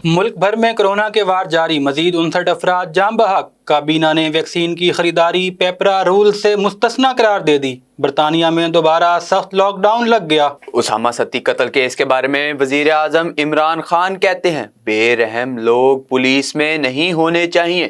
ملک بھر میں کورونا کے وار جاری، مزید 59 افراد جاں بحق۔ کابینہ نے ویکسین کی خریداری پیپرا رول سے مستثنی قرار دے دی۔ برطانیہ میں دوبارہ سخت لاک ڈاؤن لگ گیا۔ اسامہ ستی قتل کیس کے بارے میں وزیر اعظم عمران خان کہتے ہیں بے رحم لوگ پولیس میں نہیں ہونے چاہیے،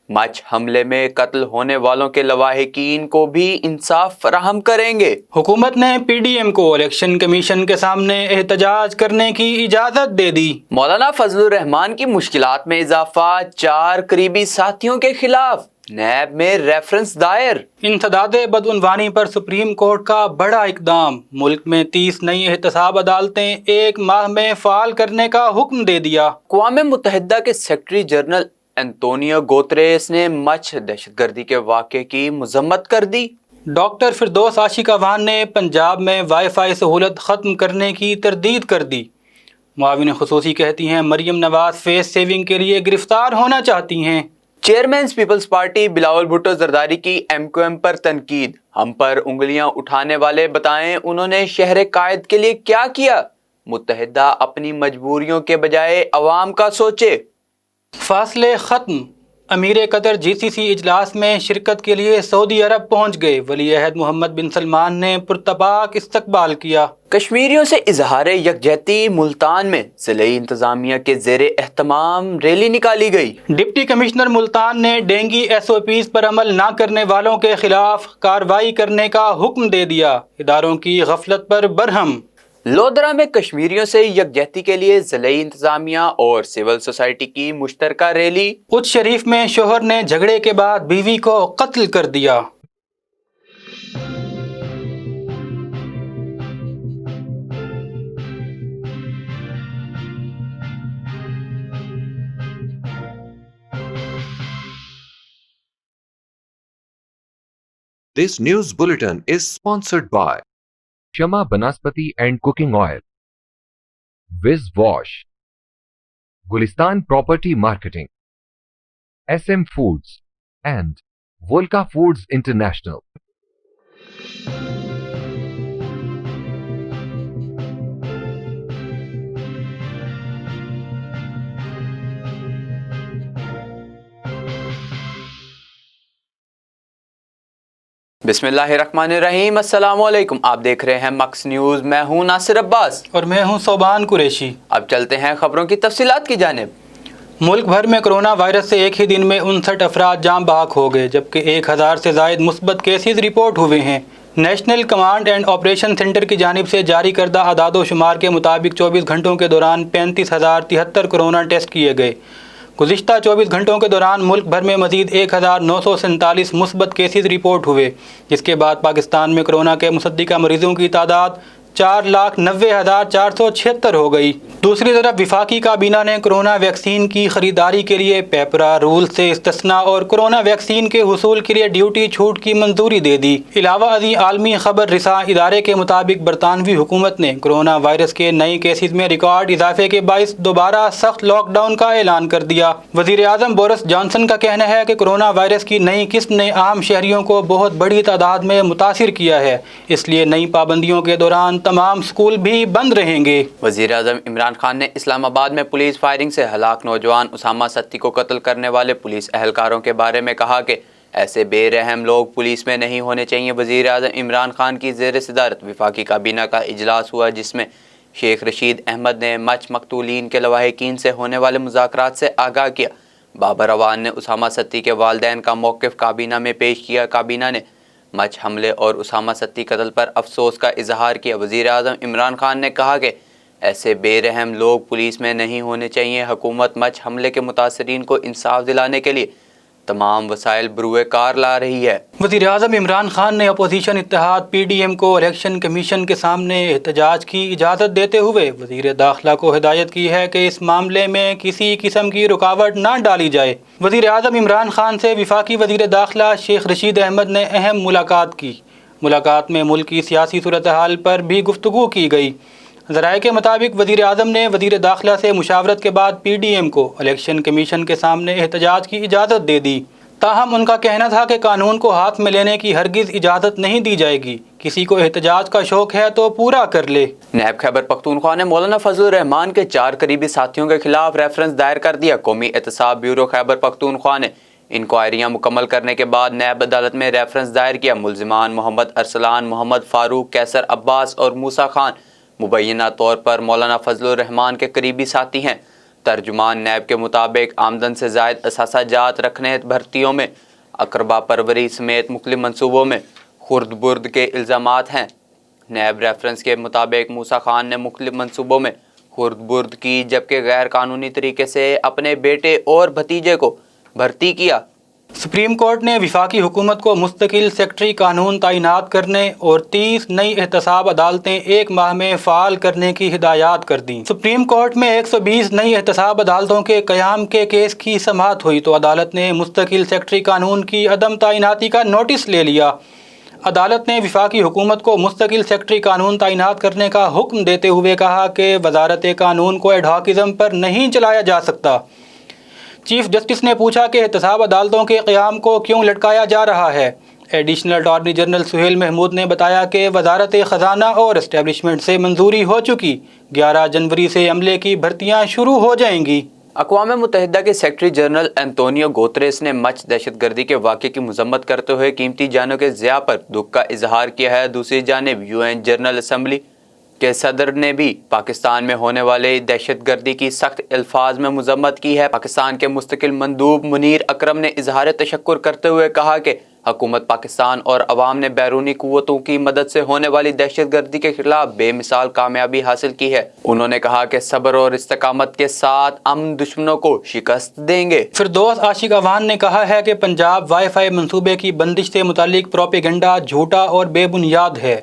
مچھ حملے میں قتل ہونے والوں کے لواحقین کو بھی انصاف فراہم کریں گے۔ حکومت نے پی ڈی ایم کو الیکشن کمیشن کے سامنے احتجاج کرنے کی اجازت دے دی۔ مولانا فضل الرحمان کی مشکلات میں اضافہ، 4 قریبی ساتھیوں کے خلاف نیب میں ریفرنس دائر۔ انسداد بدعنوانی پر سپریم کورٹ کا بڑا اقدام، ملک میں 30 نئی احتساب عدالتیں 1 ماہ میں فعال کرنے کا حکم دے دیا۔ اقوام متحدہ کے سیکرٹری جنرل انتونیو گوتریس نے مچھ دہشت گردی کے واقعے کی مذمت کر دی۔ ڈاکٹر فردوس عاشق وان نے پنجاب میں وائی فائی سہولت ختم کرنے کی تردید کر دی۔ معاون خصوصی کہتی ہیں مریم نواز فیس سیونگ کے لیے گرفتار ہونا چاہتی ہیں۔ چیئرمین پیپلز پارٹی بلاول بھٹو زرداری کی ایم کیو ایم پر تنقید، ہم پر انگلیاں اٹھانے والے بتائیں انہوں نے شہر قائد کے لیے کیا کیا؟ متحدہ اپنی مجبوریوں کے بجائے عوام کا سوچے۔ فاصلے ختم، امیر قطر جی سی سی اجلاس میں شرکت کے لیے سعودی عرب پہنچ گئے۔ ولی عہد محمد بن سلمان نے پرتپاک استقبال کیا۔ کشمیریوں سے اظہار یکجہتی، ملتان میں ضلعی انتظامیہ کے زیر اہتمام ریلی نکالی گئی۔ ڈپٹی کمشنر ملتان نے ڈینگی ایس او پیز پر عمل نہ کرنے والوں کے خلاف کارروائی کرنے کا حکم دے دیا، اداروں کی غفلت پر برہم۔ لودھرا میں کشمیریوں سے یکجہتی کے لیے ضلعی انتظامیہ اور سول سوسائٹی کی مشترکہ ریلی۔ اچ شریف میں شوہر نے جھگڑے کے بعد بیوی کو قتل کر دیا۔ This news bulletin is sponsored by Shama Banaspati and Cooking Oil, Wiz Wash, Gulistan Property Marketing, SM Foods, and Volca Foods International. بسم اللہ الرحمن الرحیم، السلام علیکم، آپ دیکھ رہے ہیں مکس نیوز، میں ہوں ناصر عباس اور میں ہوں صوبان قریشی۔ اب چلتے ہیں خبروں کی تفصیلات کی جانب۔ ملک بھر میں کورونا وائرس سے ایک ہی دن میں 59 افراد جاں بحق ہو گئے، جبکہ 1000 سے زائد مثبت کیسز رپورٹ ہوئے ہیں۔ National command and operation centre کی جانب سے جاری کردہ اعداد و شمار کے مطابق 24 گھنٹوں کے دوران 35,073 کورونا ٹیسٹ کیے گئے۔ گزشتہ 24 گھنٹوں کے دوران ملک بھر میں مزید 1947 مثبت کیسز رپورٹ ہوئے، جس کے بعد پاکستان میں کورونا کے مصدقہ مریضوں کی تعداد 4,90,476 ہو گئی۔ دوسری طرف وفاقی کابینہ نے کورونا ویکسین کی خریداری کے لیے پیپرا رول سے استثناء اور کورونا ویکسین کے حصول کے لیے ڈیوٹی چھوٹ کی منظوری دے دی۔ علاوہ ازیں عالمی خبر رساں ادارے کے مطابق برطانوی حکومت نے کورونا وائرس کے نئے کیسز میں ریکارڈ اضافے کے باعث دوبارہ سخت لاک ڈاؤن کا اعلان کر دیا۔ وزیر اعظم بورس جانسن کا کہنا ہے کہ کورونا وائرس کی نئی قسم نے عام شہریوں کو بہت بڑی تعداد میں متاثر کیا ہے، اس لیے نئی پابندیوں کے دوران تمام اسکول بھی بند رہیں گے۔ وزیر اعظم عمران خان نے اسلام آباد میں پولیس فائرنگ سے ہلاک نوجوان اسامہ ستی کو قتل کرنے والے پولیس اہلکاروں کے بارے میں کہا کہ ایسے بے رحم لوگ پولیس میں نہیں ہونے چاہیے۔ وزیر اعظم عمران خان کی زیر صدارت وفاقی کابینہ کا اجلاس ہوا، جس میں شیخ رشید احمد نے مچھ مقتولین کے لواحقین سے ہونے والے مذاکرات سے آگاہ کیا۔ بابر اوان نے اسامہ ستی کے والدین کا موقف کابینہ میں پیش کیا۔ کابینہ نے مچھ حملے اور اسامہ ستی قتل پر افسوس کا اظہار کیا۔ وزیر اعظم عمران خان نے کہا کہ ایسے بے رحم لوگ پولیس میں نہیں ہونے چاہیے۔ حکومت مچھ حملے کے متاثرین کو انصاف دلانے کے لیے تمام وسائل بروئے کار لا رہی ہے۔ وزیر اعظم عمران خان نے اپوزیشن اتحاد پی ڈی ایم کو الیکشن کمیشن کے سامنے احتجاج کی اجازت دیتے ہوئے وزیر داخلہ کو ہدایت کی ہے کہ اس معاملے میں کسی قسم کی رکاوٹ نہ ڈالی جائے۔ وزیر اعظم عمران خان سے وفاقی وزیر داخلہ شیخ رشید احمد نے اہم ملاقات کی۔ ملاقات میں ملک کی سیاسی صورتحال پر بھی گفتگو کی گئی۔ ذرائع کے مطابق وزیر اعظم نے وزیر داخلہ سے مشاورت کے بعد پی ڈی ایم کو الیکشن کمیشن کے سامنے احتجاج کی اجازت دے دی۔ تاہم ان کا کہنا تھا کہ قانون کو ہاتھ میں لینے کی ہرگز اجازت نہیں دی جائے گی، کسی کو احتجاج کا شوق ہے تو پورا کر لے۔ نیب خیبر پختونخوا نے مولانا فضل الرحمان کے 4 قریبی ساتھیوں کے خلاف ریفرنس دائر کر دیا۔ قومی احتساب بیورو خیبر پختونخوا نے انکوائریاں مکمل کرنے کے بعد نیب عدالت میں ریفرنس دائر کیا۔ ملزمان محمد ارسلان، محمد فاروق، کیسر عباس اور موسیٰ خان مبینہ طور پر مولانا فضل الرحمان کے قریبی ساتھی ہیں۔ ترجمان نیب کے مطابق آمدن سے زائد اثاثہ جات رکھنے، بھرتیوں میں اقربا پروری سمیت مختلف منصوبوں میں خرد برد کے الزامات ہیں۔ نیب ریفرنس کے مطابق موسیٰ خان نے مختلف منصوبوں میں خرد برد کی، جبکہ غیر قانونی طریقے سے اپنے بیٹے اور بھتیجے کو بھرتی کیا۔ سپریم کورٹ نے وفاقی حکومت کو مستقل سیکٹری قانون تعینات کرنے اور 30 نئی احتساب عدالتیں 1 ماہ میں فعال کرنے کی ہدایات کر دیں۔ سپریم کورٹ میں 120 نئی احتساب عدالتوں کے قیام کے کیس کی سماعت ہوئی تو عدالت نے مستقل سیکٹری قانون کی عدم تعیناتی کا نوٹس لے لیا۔ عدالت نے وفاقی حکومت کو مستقل سیکٹری قانون تعینات کرنے کا حکم دیتے ہوئے کہا کہ وزارت قانون کو ایڈہاکزم پر نہیں چلایا جا سکتا۔ چیف جسٹس نے پوچھا کہ احتساب عدالتوں کے قیام کو کیوں لٹکایا جا رہا ہے۔ Additional attorney general Sohail Mahmood نے بتایا کہ وزارت خزانہ اور اسٹیبلشمنٹ سے منظوری ہو چکی، 11 جنوری سے عملے کی بھرتیاں شروع ہو جائیں گی۔ اقوام متحدہ کے سیکرٹری جنرل انتونیو گوتریس نے مچ دہشت گردی کے واقعے کی مذمت کرتے ہوئے قیمتی جانوں کے ضیاع پر دکھ کا اظہار کیا ہے۔ دوسری جانب UN جنرل اسمبلی کے صدر نے بھی پاکستان میں ہونے والے دہشت گردی کی سخت الفاظ میں مذمت کی ہے۔ پاکستان کے مستقل مندوب منیر اکرم نے اظہار تشکر کرتے ہوئے کہا کہ حکومت پاکستان اور عوام نے بیرونی قوتوں کی مدد سے ہونے والی دہشت گردی کے خلاف بے مثال کامیابی حاصل کی ہے۔ انہوں نے کہا کہ صبر اور استقامت کے ساتھ ہم دشمنوں کو شکست دیں گے۔ فردوس عاشق اوان نے کہا ہے کہ پنجاب وائی فائی منصوبے کی بندش سے متعلق پروپیگنڈا جھوٹا اور بے بنیاد ہے۔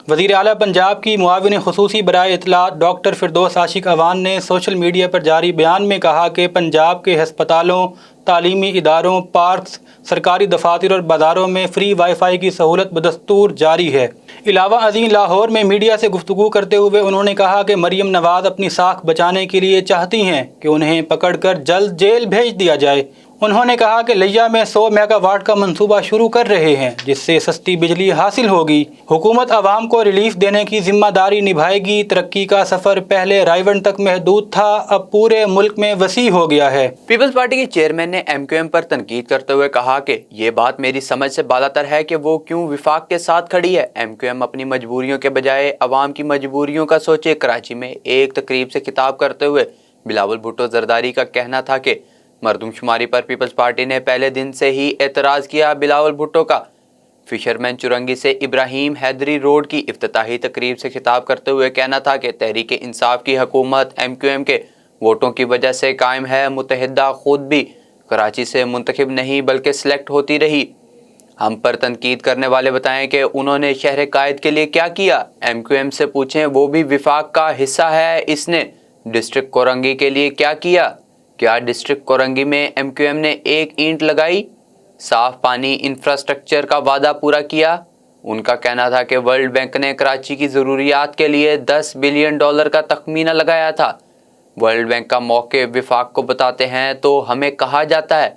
وزیر اعلیٰ پنجاب کی معاون خصوصی برائے اطلاعات ڈاکٹر فردوس عاشق اوان نے سوشل میڈیا پر جاری بیان میں کہا کہ پنجاب کے ہسپتالوں، تعلیمی اداروں، پارکس، سرکاری دفاتر اور بازاروں میں فری وائی فائی کی سہولت بدستور جاری ہے۔ علاوہ ازیں لاہور میں میڈیا سے گفتگو کرتے ہوئے انہوں نے کہا کہ مریم نواز اپنی ساکھ بچانے کے لیے چاہتی ہیں کہ انہیں پکڑ کر جلد جیل بھیج دیا جائے۔ انہوں نے کہا کہ لیا میں 100 میگا واٹ کا منصوبہ شروع کر رہے ہیں جس سے سستی بجلی حاصل ہوگی۔ حکومت عوام کو ریلیف دینے کی ذمہ داری نبھائے گی۔ ترقی کا سفر پہلے رائیونڈ تک محدود تھا، اب پورے ملک میں وسیع ہو گیا ہے۔ پیپلز پارٹی کے چیئرمین نے MQM پر تنقید کرتے ہوئے کہا کہ یہ بات میری سمجھ سے بالاتر ہے کہ وہ کیوں وفاق کے ساتھ کھڑی ہے۔ MQM اپنی مجبوریوں کے بجائے عوام کی مجبوریوں کا سوچے۔ کراچی میں ایک تقریب سے خطاب کرتے ہوئے بلاول بھٹو زرداری کا کہنا تھا کہ مردم شماری پر پیپلز پارٹی نے پہلے دن سے ہی اعتراض کیا۔ بلاول بھٹو کا فشرمین چرنگی سے ابراہیم حیدری روڈ کی افتتاحی تقریب سے خطاب کرتے ہوئے کہنا تھا کہ تحریک انصاف کی حکومت MQM کے ووٹوں کی وجہ سے قائم ہے۔ متحدہ خود بھی کراچی سے منتخب نہیں بلکہ سلیکٹ ہوتی رہی۔ ہم پر تنقید کرنے والے بتائیں کہ انہوں نے شہر قائد کے لیے کیا کیا۔ MQM سے پوچھیں، وہ بھی وفاق کا حصہ ہے، اس نے ڈسٹرکٹ کورنگی کے لیے کیا کیا؟ کیا ڈسٹرکٹ کورنگی میں MQM نے ایک اینٹ لگائی؟ صاف پانی انفراسٹرکچر کا وعدہ پورا کیا؟ ان کا کہنا تھا کہ ورلڈ بینک نے کراچی کی ضروریات کے لیے $10 بلین کا تخمینہ لگایا تھا۔ ورلڈ بینک کا موقف وفاق کو بتاتے ہیں تو ہمیں کہا جاتا ہے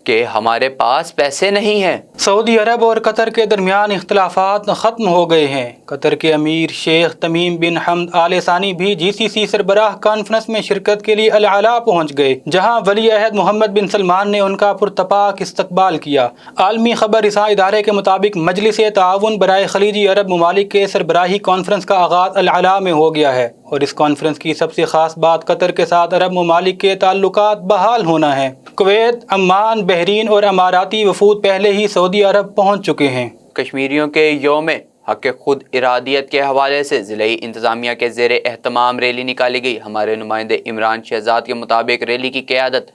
کہ ہمارے پاس پیسے نہیں ہیں۔ سعودی عرب اور قطر کے درمیان اختلافات ختم ہو گئے ہیں۔ قطر کے امیر شیخ تمیم بن حمد آل ثانی بھی GCC سربراہ کانفرنس میں شرکت کے لیے العلا پہنچ گئے، جہاں ولی عہد محمد بن سلمان نے ان کا پرتپاک استقبال کیا۔ عالمی خبر رساں ادارے کے مطابق مجلس تعاون برائے خلیجی عرب ممالک کے سربراہی کانفرنس کا آغاز العلا میں ہو گیا ہے، اور اس کانفرنس کی سب سے خاص بات قطر کے ساتھ عرب ممالک کے تعلقات بحال ہونا ہے۔ کویت، عمان، بحرین اور اماراتی وفود پہلے ہی سعودی عرب پہنچ چکے ہیں۔ کشمیریوں کے یوم حق خود ارادیت کے حوالے سے ضلعی انتظامیہ کے زیر اہتمام ریلی نکالی گئی۔ ہمارے نمائندے عمران شہزاد کے مطابق ریلی کی قیادت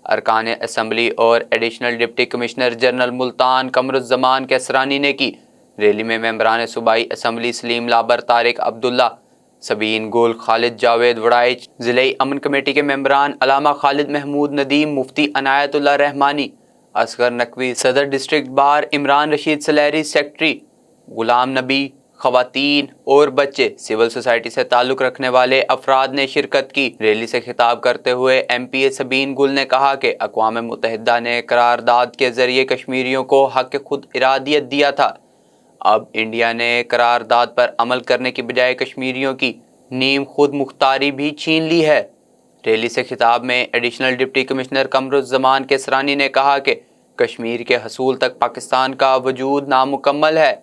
ارکان اسمبلی اور additional deputy commissioner general Multan Qamar الزمان کیسرانی نے کی۔ ریلی میں ممبران صوبائی اسمبلی سلیم لابر، طارق عبداللہ، سبین گل، خالد جاوید وڑائچ، ضلعی امن کمیٹی کے ممبران علامہ خالد محمود ندیم، مفتی عنایت اللہ رحمانی، اصغر نقوی، صدر district bar Imran Rashid Suleri, secretary Ghulam نبی، خواتین اور بچے سول سوسائٹی سے تعلق رکھنے والے افراد نے شرکت کی۔ ریلی سے خطاب کرتے ہوئے ایم پی اے سبین گل نے کہا کہ اقوام متحدہ نے قرارداد کے ذریعے کشمیریوں کو حق خود ارادیت دیا تھا، اب انڈیا نے قرارداد پر عمل کرنے کی بجائے کشمیریوں کی نیم خود مختاری بھی چھین لی ہے۔ ریلی سے خطاب میں ایڈیشنل ڈپٹی کمشنر قمرالزمان کیسرانی نے کہا کہ کشمیر کے حصول تک پاکستان کا وجود نامکمل ہے،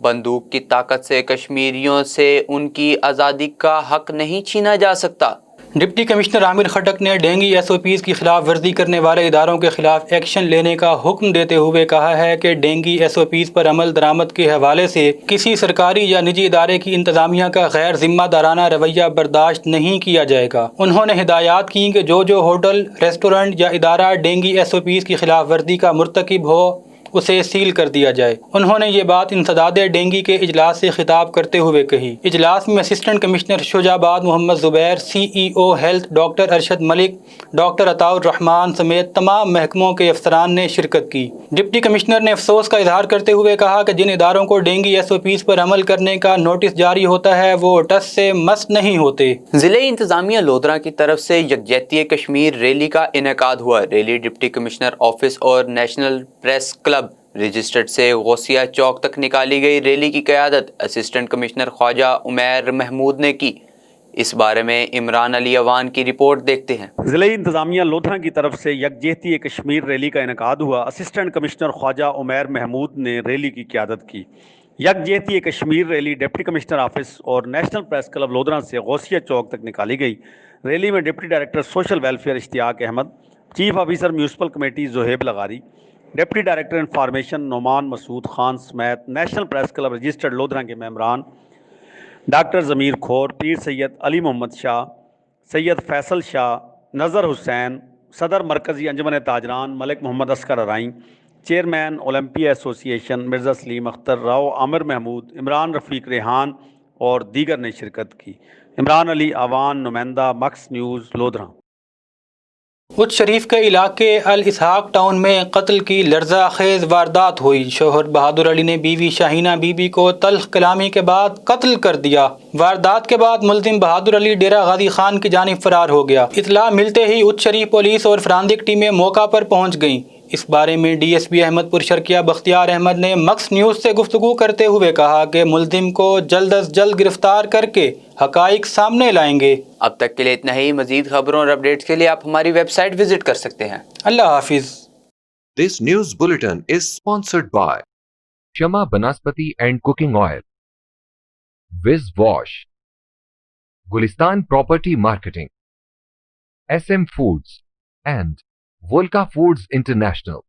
بندوق کی طاقت سے کشمیریوں سے ان کی آزادی کا حق نہیں چھینا جا سکتا۔ ڈپٹی کمشنر عامر خٹک نے ڈینگی ایس او پیز کی خلاف ورزی کرنے والے اداروں کے خلاف ایکشن لینے کا حکم دیتے ہوئے کہا ہے کہ ڈینگی ایس او پیز پر عمل درآمد کے حوالے سے کسی سرکاری یا نجی ادارے کی انتظامیہ کا غیر ذمہ دارانہ رویہ برداشت نہیں کیا جائے گا۔ انہوں نے ہدایات کی کہ جو ہوٹل، ریسٹورنٹ یا ادارہ ڈینگی ایس او پیز کی خلاف ورزی کا مرتکب ہو اسے سیل کر دیا جائے۔ انہوں نے یہ بات انسداد ڈینگی کے اجلاس سے خطاب کرتے ہوئے کہی۔ اجلاس میں اسسٹنٹ کمشنر شجاع آباد محمد زبیر، سی ای O health doctor Arshad Malik, doctor عطاء الرحمان سمیت تمام محکموں کے افسران نے شرکت کی۔ ڈپٹی کمشنر نے افسوس کا اظہار کرتے ہوئے کہا کہ جن اداروں کو ڈینگی ایس او پیز پر عمل کرنے کا نوٹس جاری ہوتا ہے وہ ٹس سے مس نہیں ہوتے۔ ضلع انتظامیہ لودھرا کی طرف سے یکجہتی کشمیر ریلی کا انعقاد ہوا۔ ریلی ڈپٹی کمشنر آفس اور نیشنل پریس کلب رجسٹرڈ سے غوثیہ چوک تک نکالی گئی۔ ریلی کی قیادت اسسٹنٹ کمشنر خواجہ عمیر محمود نے کی۔ اس بارے میں عمران علی اوان کی رپورٹ دیکھتے ہیں۔ ضلع انتظامیہ لودھرا کی طرف سے یکجہتی کشمیر ریلی کا انعقاد ہوا۔ اسسٹنٹ کمشنر خواجہ عمیر محمود نے ریلی کی قیادت کی۔ یکجہتی Kashmir rally deputy commissioner office اور نیشنل پریس کلب لودھرا سے غوثیہ چوک تک نکالی گئی۔ ریلی میں deputy director social welfare Ishtiaq Ahmed, chief officer municipal committee Zohaib لغاری، deputy director information Noman Masood Khan سمیت national press club registered Lodhra کے ممبران ڈاکٹر ضمیر کھور، پیر سید علی محمد شاہ، سید فیصل شاہ، نظر حسین، صدر مرکزی انجمن تاجران ملک محمد اصغر ارائیں، چیئرمین اولمپیا ایسوسی ایشن مرزا سلیم اختر، راؤ عامر محمود، عمران رفیق ریحان اور دیگر نے شرکت کی۔ عمران علی اوان، نمائندہ مکس نیوز لودھرا۔ اچ شریف کے علاقے الاسحاق ٹاؤن میں قتل کی لرزہ خیز واردات ہوئی۔ شوہر بہادر علی نے بیوی شاہینہ بی بی کو تلخ کلامی کے بعد قتل کر دیا۔ واردات کے بعد ملزم بہادر علی ڈیرہ غازی خان کی جانب فرار ہو گیا۔ اطلاع ملتے ہی اچ شریف پولیس اور فرانزک ٹیمیں موقع پر پہنچ گئیں۔ اس بارے میں ڈی ایس پی احمد پور شرکیہ بختیار احمد نے مکس نیوز سے گفتگو کرتے ہوئے کہا کہ ملزم کو جلد از جلد گرفتار کر کے حقائق سامنے لائیں گے۔ اب تک کے لیے اتنا ہی۔ مزید خبروں اور اپڈیٹس کے لیے آپ ہماری ویب سائٹ وزٹ کر سکتے ہیں۔ اللہ حافظ۔ This news bulletin is sponsored by Shama Banaspati and Cooking Oil, Wiz Wash, Gulistan Property Marketing, SM Foods and Volca Foods International.